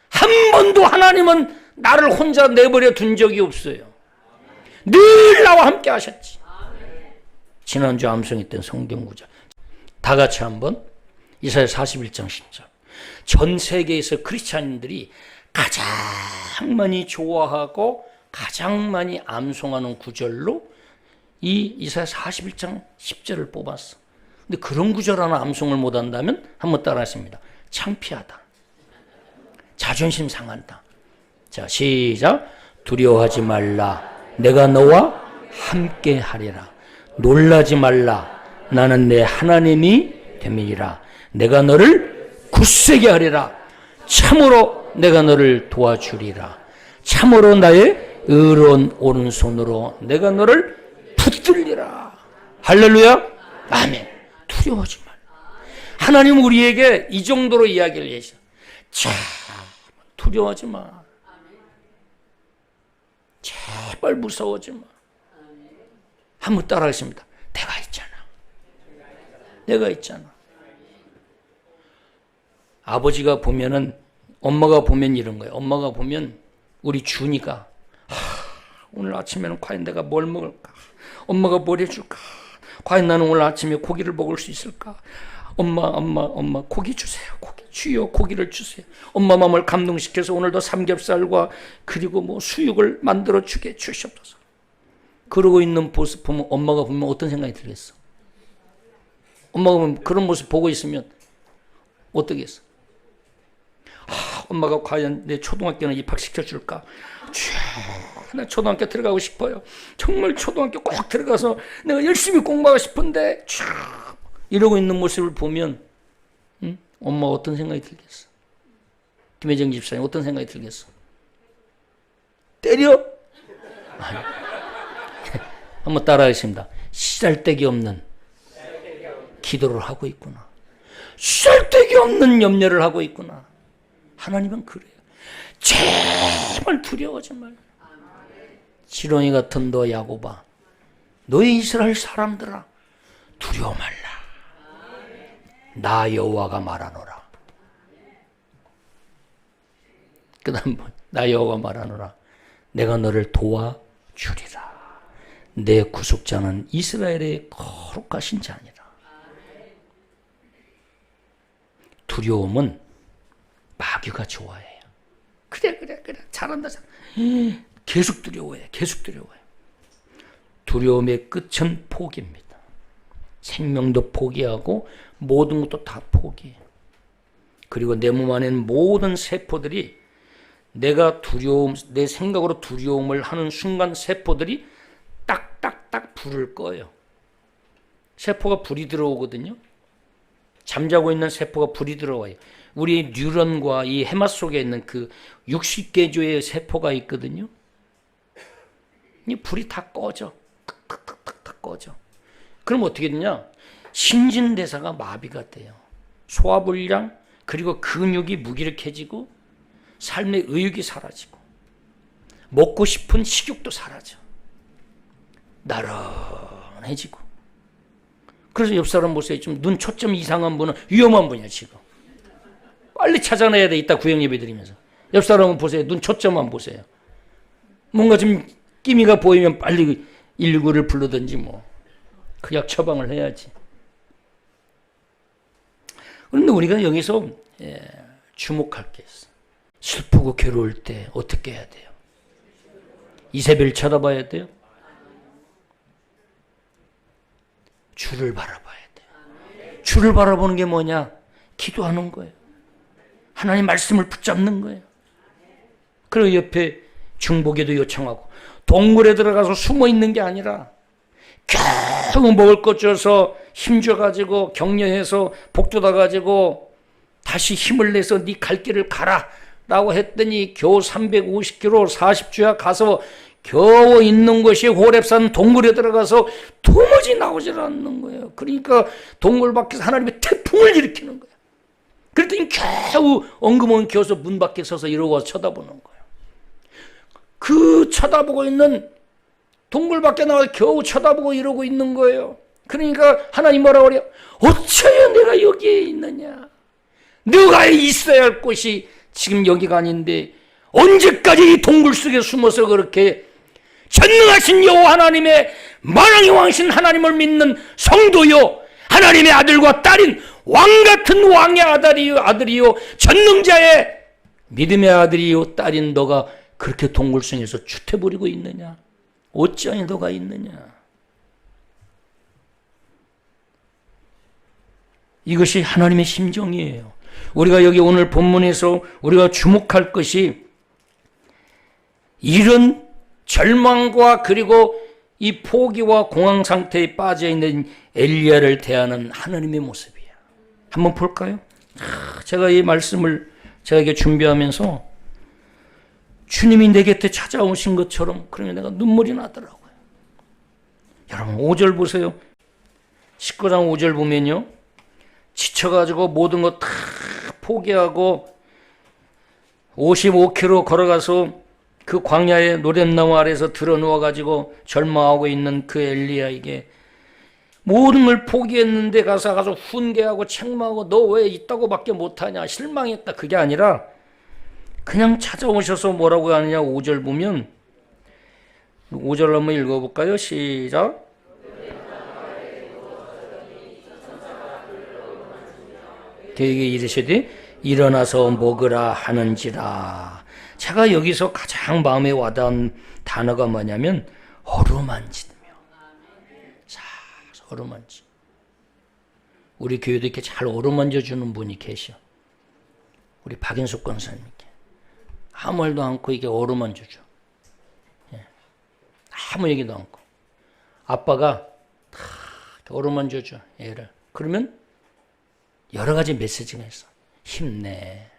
한 번도 하나님은 나를 혼자 내버려 둔 적이 없어요. 늘 나와 함께 하셨지. 지난주 암송했던 성경구절 다 같이 한번 이사야 41장 10절. 전 세계에서 크리스찬인들이 가장 많이 좋아하고 가장 많이 암송하는 구절로 이 이사야 41장 10절을 뽑았어. 근데 그런 구절 하나 암송을 못한다면 한번 따라하십니다. 창피하다. 자존심 상한다. 자, 시작. 두려워하지 말라. 내가 너와 함께 하리라. 놀라지 말라. 나는 내 하나님이 됨이니라. 내가 너를 굳세게 하리라. 참으로 내가 너를 도와주리라. 참으로 나의 의로운 오른손으로 내가 너를 붙들리라. 할렐루야. 아멘. 두려워하지 말라. 하나님 우리에게 이 정도로 이야기를 해주셔. 자, 두려워하지 마. 제발 무서워하지 마. 한번 따라하겠습니다. 내가 있잖아. 내가 있잖아. 아버지가 보면은, 엄마가 보면 이런 거예요. 엄마가 보면 우리 준이가 오늘 아침에는 과연 내가 뭘 먹을까? 엄마가 뭘 해줄까? 과연 나는 오늘 아침에 고기를 먹을 수 있을까? 엄마 고기 주세요. 고기 주여, 고기를 주세요. 엄마 마음을 감동시켜서 오늘도 삼겹살과 그리고 뭐 수육을 만들어 주게 주시옵소서. 그러고 있는 모습 보면 엄마가 보면 어떤 생각이 들겠어? 엄마가 보면 그런 모습 보고 있으면 어떻겠어? 엄마가 과연 내 초등학교는 입학시켜 줄까? 나 초등학교 들어가고 싶어요. 정말 초등학교 꼭 들어가서 내가 열심히 공부하고 싶은데 이러고 있는 모습을 보면 엄마 어떤 생각이 들겠어? 김혜정 집사님 어떤 생각이 들겠어? 때려? 한번 따라하겠습니다. 쓰잘데기 없는 기도를 하고 있구나. 쓸데기 없는 염려를 하고 있구나. 하나님은 그래요. 제발 두려워하지 말. 지렁이 같은 너 야곱아, 너희 이스라엘 사람들아, 두려워 말라. 나 여호와가 말하노라. 그 다음 나 여호와가 말하노라. 내가 너를 도와주리라. 내 구속자는 이스라엘의 거룩하신 자니라. 두려움은 마귀가 좋아해요. 그래 잘한다. 계속 두려워해. 두려움의 끝은 포기입니다. 생명도 포기하고 모든 것도 다 포기해. 그리고 내 몸 안에 있는 모든 세포들이 내가 내 생각으로 두려움을 하는 순간 세포들이 딱딱딱 불을 꺼요. 세포가 불이 들어오거든요. 잠자고 있는 세포가 불이 들어와요. 우리 뉴런과 이 해마 속에 있는 그 60개조의 세포가 있거든요. 이 불이 다 꺼져. 탁탁탁탁 꺼져. 그럼 어떻게 되냐? 신진대사가 마비가 돼요. 소화불량, 그리고 근육이 무기력해지고 삶의 의욕이 사라지고 먹고 싶은 식욕도 사라져. 나른해지고. 그래서 옆 사람 보세요. 좀 눈 초점 이상한 분은 위험한 분이야 지금. 빨리 찾아내야 돼. 이따 구역예배 드리면서. 옆 사람은 보세요. 눈 초점만 보세요. 뭔가 좀 끼미가 보이면 빨리 119를 불러든지 뭐 그 약 처방을 해야지. 그런데 우리가 여기서 주목할 게 있어. 슬프고 괴로울 때 어떻게 해야 돼요? 이세벨 쳐다봐야 돼요? 주를 바라봐야 돼요. 주를 바라보는 게 뭐냐? 기도하는 거예요. 하나님 말씀을 붙잡는 거예요. 그리고 옆에 중보기도 요청하고, 동굴에 들어가서 숨어 있는 게 아니라 겨우 먹을 것 줘서 힘줘가지고 격려해서 복돋아가지고 다시 힘을 내서 네 갈 길을 가라 라고 했더니 겨우 350km 40주야 가서 겨우 있는 곳이 호렙산 동굴에 들어가서 도무지 나오질 않는 거예요. 그러니까 동굴 밖에서 하나님의 태풍을 일으키는 거예요. 그랬더니 겨우 엉금엉금 겨서 문 밖에 서서 이러고 쳐다보는 거예요. 그 쳐다보고 있는 동굴 밖에 나와서 겨우 쳐다보고 이러고 있는 거예요. 그러니까 하나님 뭐라고 그래요? 어찌하여 내가 여기에 있느냐? 너가 있어야 할 곳이 지금 여기가 아닌데 언제까지 이 동굴 속에 숨어서 그렇게 전능하신 여호와 하나님의 만왕의 왕신 하나님을 믿는 성도요, 하나님의 아들과 딸인 왕같은 왕의 아들이요 전능자의 믿음의 아들이요 딸인 너가 그렇게 동굴 속에서 추태부리고 있느냐? 어찌하여 너가 있느냐? 이것이 하나님의 심정이에요. 우리가 여기 오늘 본문에서 우리가 주목할 것이 이런 절망과 그리고 이 포기와 공황 상태에 빠져 있는 엘리야를 대하는 하나님의 모습이야. 한번 볼까요? 제가 이 말씀을 제가 이게 준비하면서 주님이 내 곁에 찾아오신 것처럼 그러면 내가 눈물이 나더라고요. 여러분 5절 보세요. 19장 5절 보면요. 지쳐가지고 모든 거 다 포기하고 55km 걸어가서 그 광야의 노랫나무 아래에서 들어 누워가지고 절망하고 있는 그 엘리야에게 모든 걸 포기했는데 가서 훈계하고 책망하고 너 왜 있다고밖에 못하냐 실망했다 그게 아니라 그냥 찾아오셔서 뭐라고 하느냐 5절 보면 5절 한번 읽어볼까요? 시작. 그에게 이르시되 일어나서 먹으라 하는지라. 제가 여기서 가장 마음에 와닿은 단어가 뭐냐면 어루만지며. 자, 어루만지. 우리 교회도 이렇게 잘 어루만져주는 분이 계셔. 우리 박인숙 권사님께 아무 말도 않고 이게 어루만져줘. 아무 얘기도 않고 아빠가 다 어루만져줘 애를. 그러면 여러 가지 메시지가 있어. 힘내.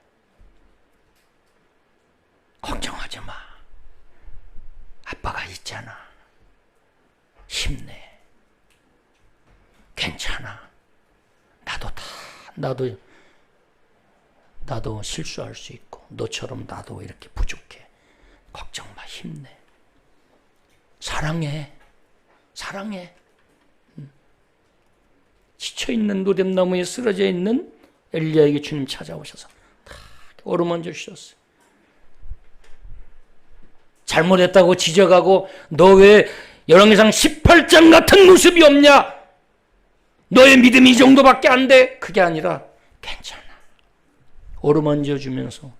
걱정하지 마. 아빠가 있잖아. 힘내. 괜찮아. 나도 실수할 수 있고 너처럼 나도 이렇게 부족해. 걱정 마. 힘내. 사랑해. 지쳐있는 노뎀나무에 쓰러져 있는 엘리야에게 주님 찾아오셔서 다 어루만져 주셨어요. 잘못했다고 지적하고 너 왜 열왕기상 18장 같은 모습이 없냐? 너의 믿음이 이 정도밖에 안 돼. 그게 아니라 괜찮아. 어루만져 주면서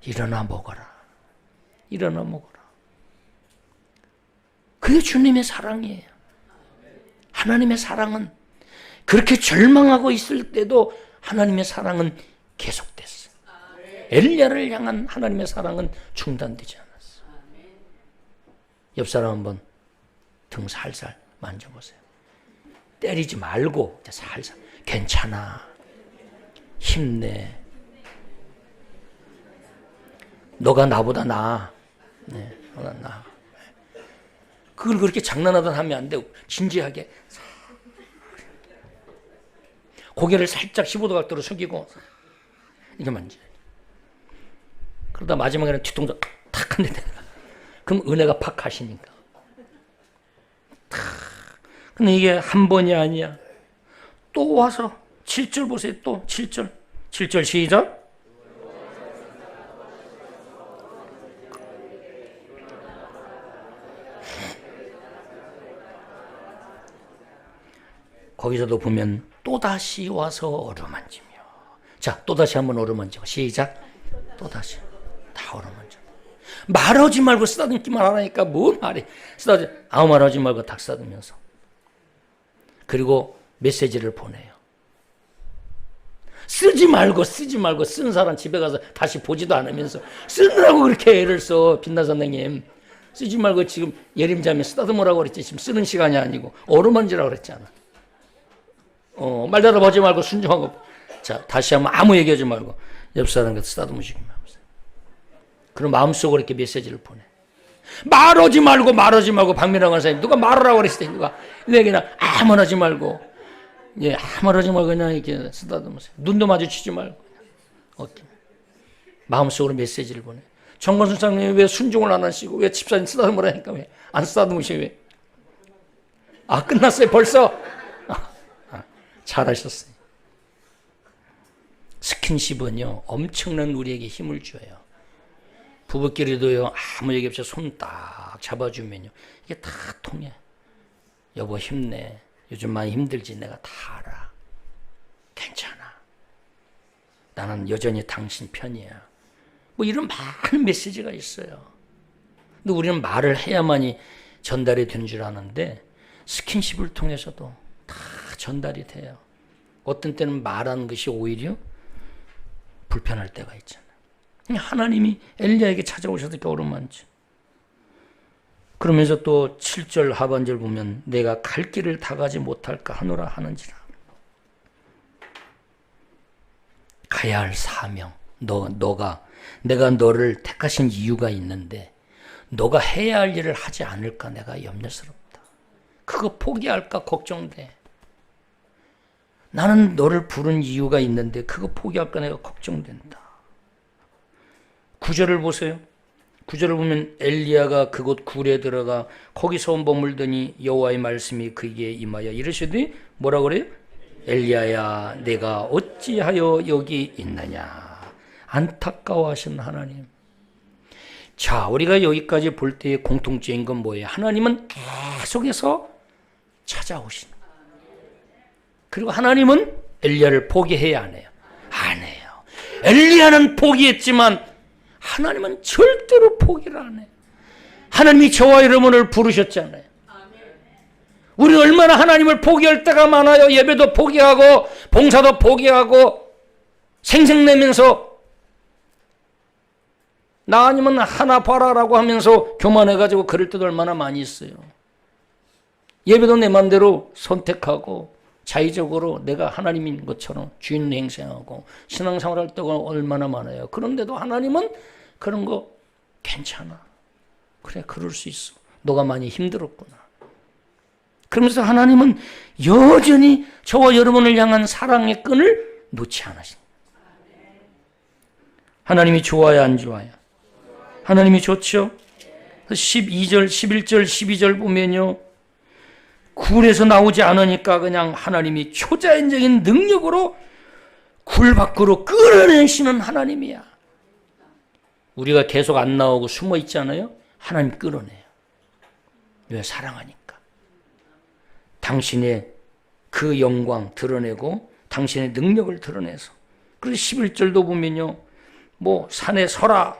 일어나 먹어라. 그게 주님의 사랑이에요. 하나님의 사랑은 그렇게 절망하고 있을 때도 하나님의 사랑은 계속됐어요. 엘리야를 향한 하나님의 사랑은 중단되지 않았어요. 옆 사람 한번 등 살살 만져보세요. 때리지 말고 살살. 괜찮아. 힘내. 너가 나보다 나아. 네, 너가 나아. 그걸 그렇게 장난하다 하면 안 되고 진지하게 고개를 살짝 15도 각도로 숙이고 이렇게 만져. 그러다 마지막에는 뒤통수 탁 한 대 때려. 그럼 은혜가 팍 가시니까. 근데 이게 한 번이 아니야. 또 와서 7절 보세요. 또 7절 시작. 거기서도 보면 또다시 와서 어루만지며. 자, 또다시 한번 어루만지고 시작. 또다시 다 어루만져. 말하지 말고 쓰다듬기만 하라니까 뭐 말해. 아무 말하지 말고 딱 쓰다듬으면서. 그리고 메시지를 보내요. 쓰지 말고 쓴 사람 집에 가서 다시 보지도 않으면서 쓰느라고 그렇게 애를 써. 빛나 선생님. 쓰지 말고 지금 예림자매 쓰다듬으라고 그랬지. 지금 쓰는 시간이 아니고 어루만지라고 그랬잖아. 말 대답하지 말고 순종하고. 자, 다시 한번 아무 얘기하지 말고 옆 사람과 쓰다듬으시기만 하세요. 그럼 마음속으로 이렇게 메시지를 보내. 말하지 말고 박민영 강사님 누가 말하라고 그랬을 때 누가 그냥 아무 말 하지 말고 아무 말 하지 말고 그냥 이렇게 쓰다듬으세요. 눈도 마주치지 말고 어깨. 마음속으로 메시지를 보내. 정건순 사장님 왜 순종을 안 하시고 왜 집사님 쓰다듬으라니까 왜 안 쓰다듬으시고 왜? 끝났어요 벌써. 잘하셨어요. 스킨십은요 엄청난 우리에게 힘을 줘요. 부부끼리도요 아무 얘기 없이 손 딱 잡아주면요 이게 다 통해. 여보 힘내. 요즘 많이 힘들지. 내가 다 알아. 괜찮아. 나는 여전히 당신 편이야. 뭐 이런 많은 메시지가 있어요. 근데 우리는 말을 해야만이 전달이 되는 줄 아는데 스킨십을 통해서도 다 전달이 돼요. 어떤 때는 말하는 것이 오히려 불편할 때가 있잖아요. 하나님이 엘리야에게 찾아오셔서 이렇게 어루만져. 그러면서 또 7절 하반절 보면 내가 갈 길을 다 가지 못할까 하노라 하는지라. 가야 할 사명. 내가 너를 택하신 이유가 있는데 너가 해야 할 일을 하지 않을까 내가 염려스럽다. 그거 포기할까 걱정돼. 나는 너를 부른 이유가 있는데 그거 포기할까 내가 걱정된다. 9절을 보세요. 9절을 보면 엘리야가 그곳 굴에 들어가 거기서 머물더니 여호와의 말씀이 그에게 임하여 이르시되 뭐라 그래요? 엘리야야 내가 어찌하여 여기 있느냐. 안타까워하신 하나님. 자, 우리가 여기까지 볼 때의 공통점인 건 뭐예요? 하나님은 계속해서 찾아오신. 그리고 하나님은 엘리야를 포기해야 안 해요? 안 해요. 엘리야는 포기했지만 하나님은 절대로 포기를 안 해요. 하나님이 저와 여러분을 부르셨잖아요. 우리 얼마나 하나님을 포기할 때가 많아요. 예배도 포기하고 봉사도 포기하고 생색내면서 나 아니면 하나 봐라라고 하면서 교만해가지고 그럴 때도 얼마나 많이 있어요. 예배도 내 맘대로 선택하고 자의적으로 내가 하나님인 것처럼 주인 행세하고 신앙생활 할 때가 얼마나 많아요. 그런데도 하나님은 그런 거 괜찮아. 그래 그럴 수 있어. 너가 많이 힘들었구나. 그러면서 하나님은 여전히 저와 여러분을 향한 사랑의 끈을 놓지 않으십니다. 하나님이 좋아요, 안 좋아요? 하나님이 좋죠? 12절, 11절, 12절 보면요, 굴에서 나오지 않으니까 그냥 하나님이 초자연적인 능력으로 굴 밖으로 끌어내시는 하나님이야. 우리가 계속 안 나오고 숨어 있잖아요. 하나님 끌어내요. 왜? 사랑하니까. 당신의 그 영광 드러내고 당신의 능력을 드러내서. 그래서 11절도 보면요, 뭐 산에 서라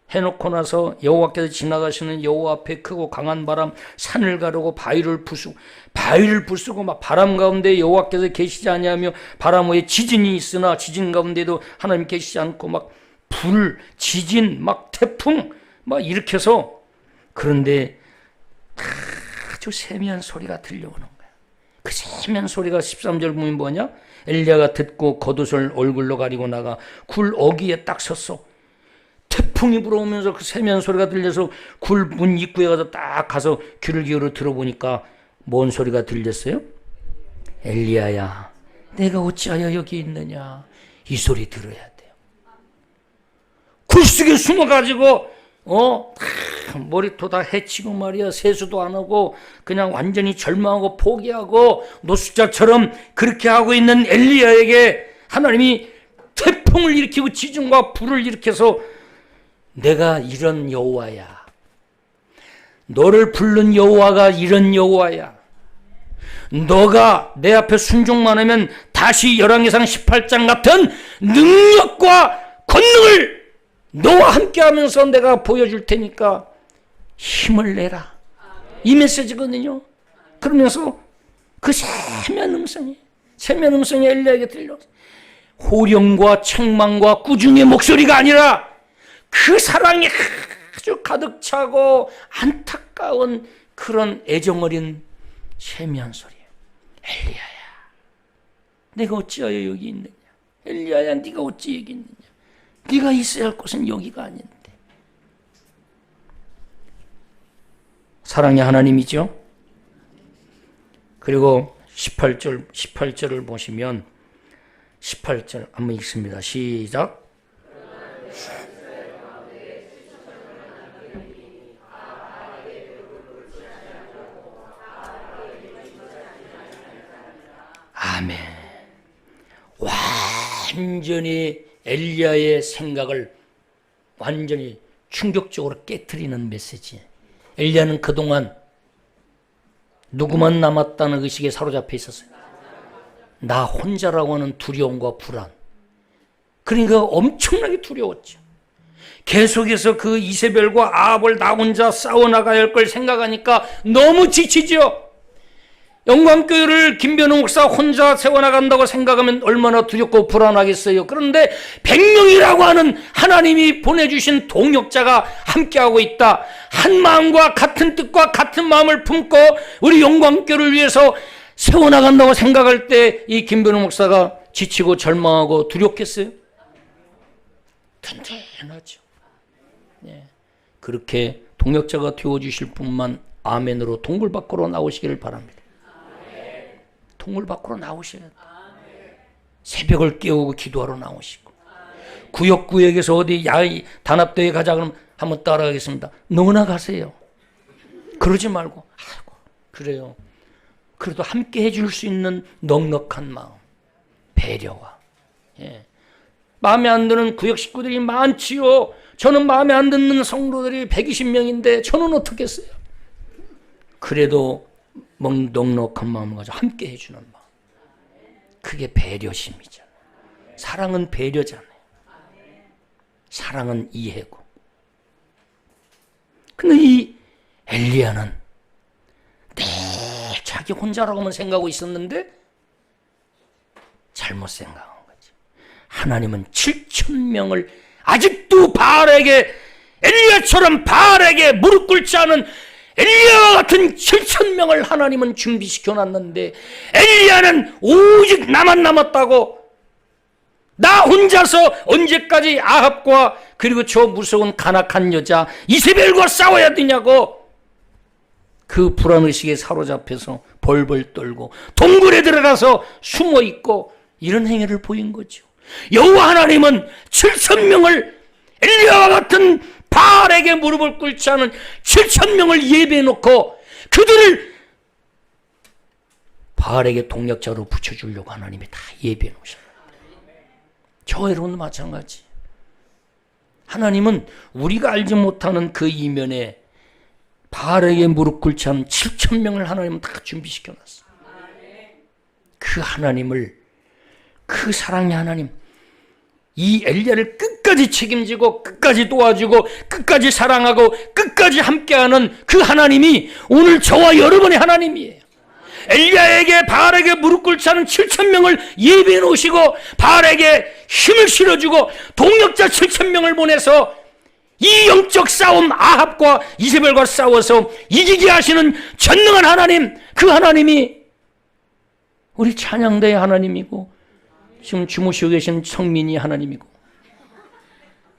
해놓고 나서 여호와께서 지나가시는 여호와 앞에 크고 강한 바람 산을 가르고 바위를 부수고 막 바람 가운데 여호와께서 계시지 아니하며 바람 위에 지진이 있으나 지진 가운데도 하나님 계시지 않고 막 불, 지진, 막 태풍 막 일으켜서, 그런데 아주 세미한 소리가 들려오는 거야. 그 세미한 소리가 13절 보면 뭐냐? 엘리야가 듣고 겉옷을 얼굴로 가리고 나가 굴 어귀에 딱 섰어. 태풍이 불어오면서 그 세미한 소리가 들려서 굴 문 입구에 가서 귀를 기울여 들어보니까 뭔 소리가 들렸어요? 엘리야야, 내가 어찌하여 여기 있느냐? 이 소리 들어야 돼요. 굴 속에 숨어가지고 머리도 다 해치고 말이야, 세수도 안 하고 그냥 완전히 절망하고 포기하고 노숙자처럼 그렇게 하고 있는 엘리야에게 하나님이 태풍을 일으키고 지진과 불을 일으켜서 내가 이런 여호와야, 너를 부른 여호와가 이런 여호와야, 너가 내 앞에 순종만 하면 다시 열왕기상 18장 같은 능력과 권능을 너와 함께 하면서 내가 보여줄 테니까 힘을 내라. 이 메시지거든요. 그러면서 그 세미한 음성이 엘리야에게 들려. 호령과 책망과 꾸중의 목소리가 아니라 그 사랑이 아주 가득 차고 안타까운 그런 애정어린 세미한 소리예요. 엘리야야, 내가 어찌하여 여기 있느냐? 엘리야야, 네가 어찌 여기 있느냐? 네가 있어야 할 곳은 여기가 아닌데. 사랑의 하나님이죠. 그리고 18절을 보시면 18절 한번 읽습니다. 시작. 아멘. 완전히 엘리야의 생각을 완전히 충격적으로 깨트리는 메시지. 엘리야는 그동안 누구만 남았다는 의식에 사로잡혀 있었어요. 나 혼자라고 하는 두려움과 불안. 그러니까 엄청나게 두려웠죠. 계속해서 그 이세벨과 아합을 나 혼자 싸워나가야 할 걸 생각하니까 너무 지치죠. 영광교회를 김변호 목사 혼자 세워나간다고 생각하면 얼마나 두렵고 불안하겠어요. 그런데 100명이라고 하는 하나님이 보내주신 동역자가 함께하고 있다. 한 마음과 같은 뜻과 같은 마음을 품고 우리 영광교회를 위해서 세워나간다고 생각할 때 이 김변호 목사가 지치고 절망하고 두렵겠어요? 든든하죠. 네. 그렇게 동역자가 되어주실 분만 아멘으로 동굴 밖으로 나오시기를 바랍니다. 동굴 밖으로 나오셔야 돼요. 새벽을 깨우고 기도하러 나오시고, 구역에서 어디 야외 단합대회 가자 그러면 한번 따라가겠습니다. 너나 가세요. 그러지 말고, 아이고 그래요. 그래도 함께 해줄 수 있는 넉넉한 마음, 배려와, 마음에 안 드는 구역 식구들이 많지요. 저는 마음에 안 드는 성도들이 120명인데 저는 어떻게 했어요? 그래도 넉넉한 마음을 가지고 함께 해주는 마음. 그게 배려심이잖아요. 사랑은 배려잖아요. 사랑은 이해고. 근데 이 엘리야는 늘 자기 혼자라고만 생각하고 있었는데 잘못 생각한 거지. 하나님은 7,000명을 아직도 바알에게, 엘리야처럼 바알에게 무릎 꿇지 않은 엘리야와 같은 7,000명을 하나님은 준비시켜 놨는데, 엘리야는 오직 나만 남았다고, 나 혼자서 언제까지 아합과 그리고 저 무서운 간악한 여자 이세벨과 싸워야 되냐고. 그 불안의식에 사로잡혀서 벌벌 떨고 동굴에 들어가서 숨어 있고 이런 행위를 보인 거죠. 여호와 하나님은 7,000명을 엘리야와 같은 바알에게 무릎을 꿇지 않은 7,000명을 예배해 놓고 그들을 바알에게 동력자로 붙여주려고 하나님이 다 예배해 놓으셨어요. 저와 여러분도 마찬가지. 하나님은 우리가 알지 못하는 그 이면에 바알에게 무릎 꿇지 않은 7,000명을 하나님은 다 준비시켜 놨어요. 그 하나님을, 그 사랑의 하나님, 이 엘리야를 끝까지 책임지고 끝까지 도와주고 끝까지 사랑하고 끝까지 함께하는 그 하나님이 오늘 저와 여러분의 하나님이에요. 엘리야에게 바알에게 무릎 꿇지 않은 7,000명을 예비해 놓으시고 바알에게 힘을 실어주고 동력자 7,000명을 보내서 이 영적 싸움, 아합과 이세벨과 싸워서 이기게 하시는 전능한 하나님, 그 하나님이 우리 찬양대의 하나님이고 지금 주무시고 계신 성민이 하나님이고.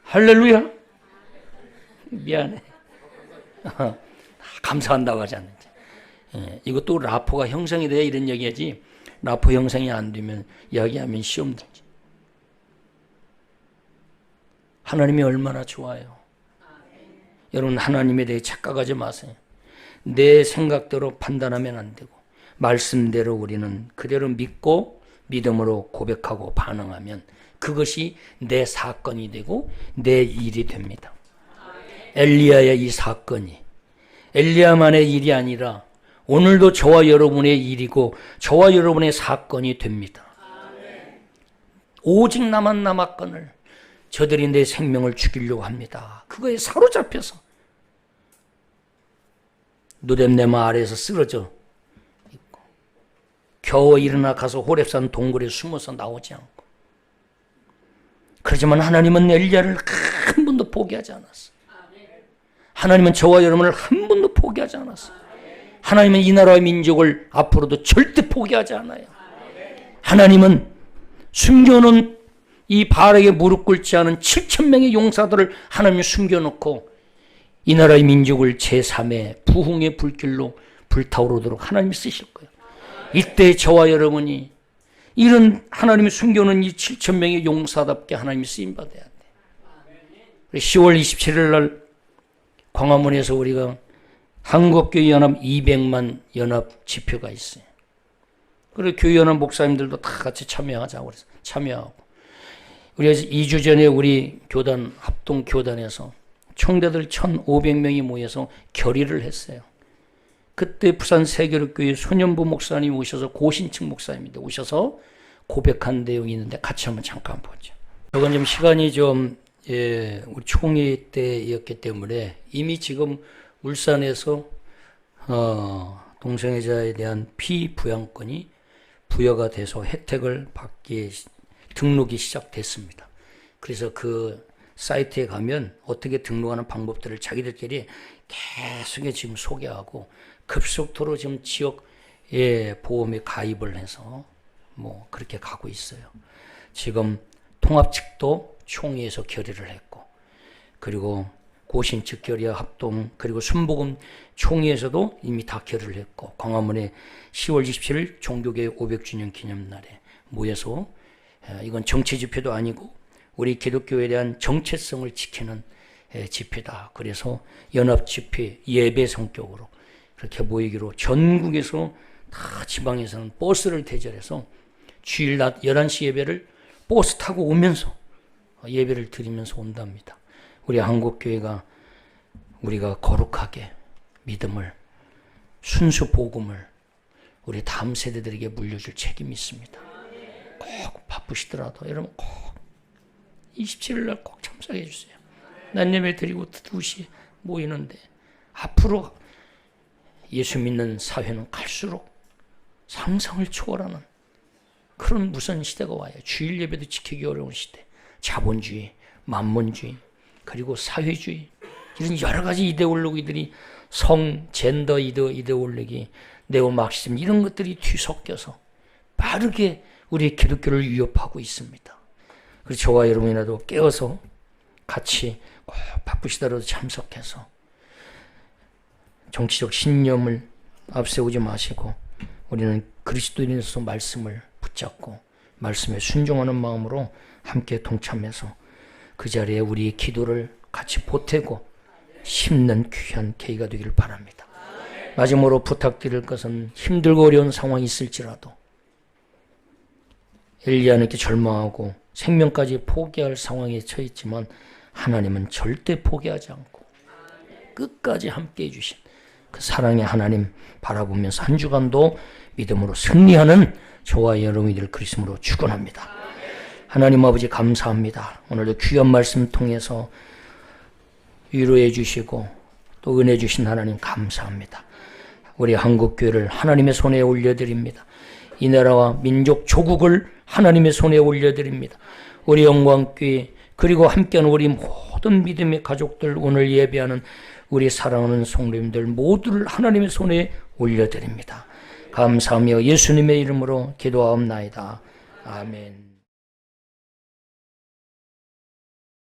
할렐루야. 미안해. 감사한다고 하지 않는지. 이것도 라포가 형성이 돼야 이런 얘기하지, 라포 형성이 안 되면 이야기하면 시험 들지. 하나님이 얼마나 좋아요. 여러분, 하나님에 대해 착각하지 마세요. 내 생각대로 판단하면 안 되고 말씀대로 우리는 그대로 믿고 믿음으로 고백하고 반응하면 그것이 내 사건이 되고 내 일이 됩니다. 엘리야의 이 사건이 엘리야만의 일이 아니라 오늘도 저와 여러분의 일이고 저와 여러분의 사건이 됩니다. 오직 나만 남았거늘 저들이 내 생명을 죽이려고 합니다. 그거에 사로잡혀서 누뎀네마 아래에서 쓰러져 있고 겨우 일어나 가서 호렙산 동굴에 숨어서 나오지 않고. 그렇지만 하나님은 엘리야를 한 번도 포기하지 않았어요. 하나님은 저와 여러분을 한 번도 포기하지 않았어요. 하나님은 이 나라의 민족을 앞으로도 절대 포기하지 않아요. 하나님은 숨겨놓은 이 바알에게 무릎 꿇지 않은 7,000명의 용사들을 하나님이 숨겨놓고 이 나라의 민족을 제3의 부흥의 불길로 불타오르도록 하나님이 쓰실 거예요. 이때 저와 여러분이 이런 하나님이 숨겨놓은 이 7,000명의 용사답게 하나님이 쓰임받아야 돼. 10월 27일 날 광화문에서 우리가 한국교회 연합 200만 연합 지표가 있어요. 그리고 교회 연합 목사님들도 다 같이 참여하자고 그래서 참여하고. 우리가 2주 전에 우리 교단, 합동교단에서 총대들 1,500명이 모여서 결의를 했어요. 그때 부산 세계력교회 손현부 목사님이 오셔서, 고신층 목사님인데 오셔서 고백한 내용이 있는데 같이 한번 잠깐 보죠. 이건 좀 시간이 좀 우리 총회 때였기 때문에 이미 지금 울산에서 동성애자에 대한 피부양권이 부여가 돼서 혜택을 받기에 등록이 시작됐습니다. 그래서 그 사이트에 가면 어떻게 등록하는 방법들을 자기들끼리 계속 지금 소개하고 급속도로 지금 지역 보험에 가입을 해서 뭐 그렇게 가고 있어요. 지금 통합 측도 총회에서 결의를 했고, 그리고 고신 측 결의와 합동, 그리고 순복음 총회에서도 이미 다 결의를 했고, 광화문에 10월 27일 종교개혁 500주년 기념날에 모여서 이건 정치 집회도 아니고 우리 기독교에 대한 정체성을 지키는 집회다. 그래서 연합 집회 예배 성격으로 그렇게 모이기로, 전국에서 다 지방에서는 버스를 대절해서 주일 낮 11시 예배를 버스 타고 오면서 예배를 드리면서 온답니다. 우리 한국교회가 우리가 거룩하게 믿음을, 순수 복음을 우리 다음 세대들에게 물려줄 책임이 있습니다. 꼭 바쁘시더라도 여러분 꼭 27일 날 꼭 참석해 주세요. 난 예배 드리고 2시 모이는데 앞으로 예수 믿는 사회는 갈수록 상상을 초월하는 그런 무서운 시대가 와요. 주일 예배도 지키기 어려운 시대. 자본주의, 만몬주의, 그리고 사회주의, 이런 여러 가지 이데올로기들이, 성, 젠더 이데올로기, 네오마르시즘, 이런 것들이 뒤섞여서 빠르게 우리의 기독교를 위협하고 있습니다. 그래서 저와 여러분이라도 깨어서 같이 꼭 바쁘시더라도 참석해서 정치적 신념을 앞세우지 마시고 우리는 그리스도인으로서 말씀을 붙잡고 말씀에 순종하는 마음으로 함께 동참해서 그 자리에 우리의 기도를 같이 보태고 심는 귀한 계기가 되기를 바랍니다. 마지막으로 부탁드릴 것은 힘들고 어려운 상황이 있을지라도 엘리야는 이렇게 절망하고 생명까지 포기할 상황에 처했지만 하나님은 절대 포기하지 않고 끝까지 함께 해주신 그 사랑의 하나님 바라보면서 한 주간도 믿음으로 승리하는 저와 여러분이 될 그리스도로 축원합니다. 하나님 아버지 감사합니다. 오늘도 귀한 말씀 통해서 위로해 주시고 또 은혜 주신 하나님 감사합니다. 우리 한국교회를 하나님의 손에 올려드립니다. 이 나라와 민족 조국을 하나님의 손에 올려드립니다. 우리 영광교회 그리고 함께하는 우리 모든 믿음의 가족들, 오늘 예배하는 우리 사랑하는 성도님들 모두를 하나님의 손에 올려드립니다. 감사하며 예수님의 이름으로 기도하옵나이다. 아멘.